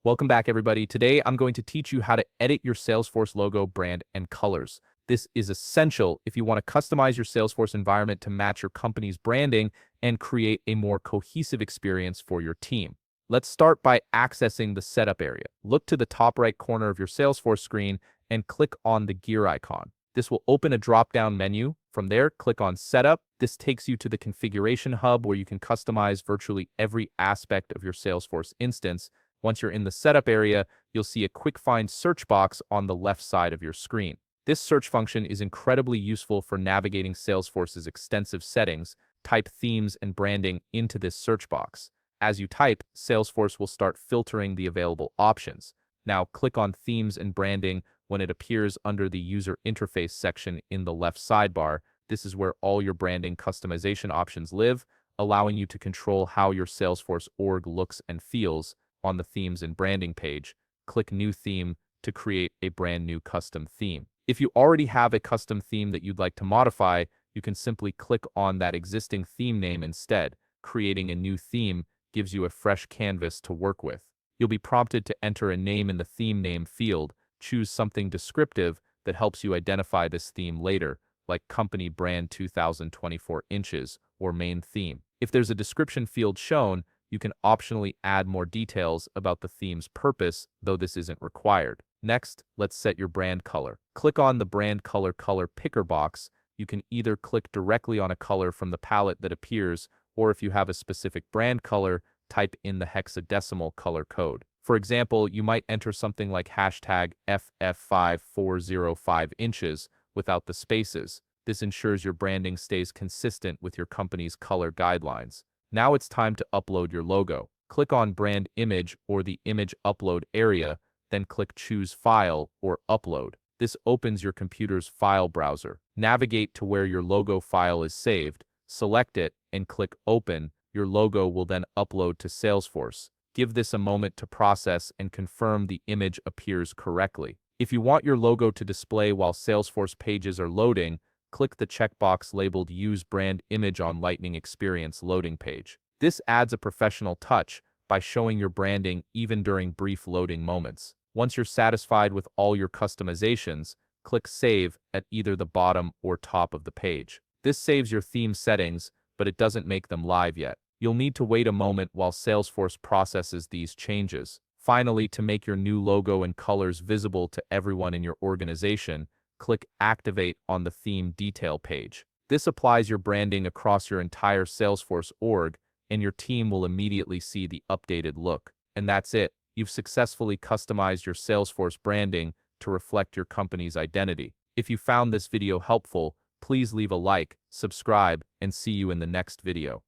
Welcome back, everybody. Today, I'm going to teach you how to edit your Salesforce logo, brand, and colors. This is essential if you want to customize your Salesforce environment to match your company's branding and create a more cohesive experience for your team. Let's start by accessing the setup area. Look to the top right corner of your Salesforce screen and click on the gear icon. This will open a drop-down menu. From there, click on Setup. This takes you to the Configuration Hub where you can customize virtually every aspect of your Salesforce instance. Once you're in the setup area, you'll see a quick find search box on the left side of your screen. This search function is incredibly useful for navigating Salesforce's extensive settings. Type themes and branding into this search box. As you type, Salesforce will start filtering the available options. Now click on Themes and Branding when it appears under the User Interface section in the left sidebar. This is where all your branding customization options live, allowing you to control how your Salesforce org looks and feels. On the Themes and Branding page, click New Theme to create a brand new custom theme. If you already have a custom theme that you'd like to modify, you can simply click on that existing theme name instead. Creating a new theme gives you a fresh canvas to work with. You'll be prompted to enter a name in the theme name field. Choose something descriptive that helps you identify this theme later, like Company Brand 2024 inches or Main Theme. If there's a description field shown, you can optionally add more details about the theme's purpose, though this isn't required. Next, let's set your brand color. Click on the Brand Color Picker box. You can either click directly on a color from the palette that appears, or if you have a specific brand color, type in the hexadecimal color code. For example, you might enter something like hashtag FF5405 inches without the spaces. This ensures your branding stays consistent with your company's color guidelines. Now it's time to upload your logo. Click on Brand Image or the Image Upload area, then click Choose File or Upload. This opens your computer's file browser. Navigate to where your logo file is saved, select it, and click Open. Your logo will then upload to Salesforce. Give this a moment to process and confirm the image appears correctly. If you want your logo to display while Salesforce pages are loading, click the checkbox labeled Use Brand Image on Lightning Experience loading page. This adds a professional touch by showing your branding even during brief loading moments. Once you're satisfied with all your customizations, click Save at either the bottom or top of the page. This saves your theme settings, but it doesn't make them live yet. You'll need to wait a moment while Salesforce processes these changes. Finally, to make your new logo and colors visible to everyone in your organization, click Activate on the Theme Detail page. This applies your branding across your entire Salesforce org, and your team will immediately see the updated look. And that's it. You've successfully customized your Salesforce branding to reflect your company's identity. If you found this video helpful, please leave a like, subscribe, and see you in the next video.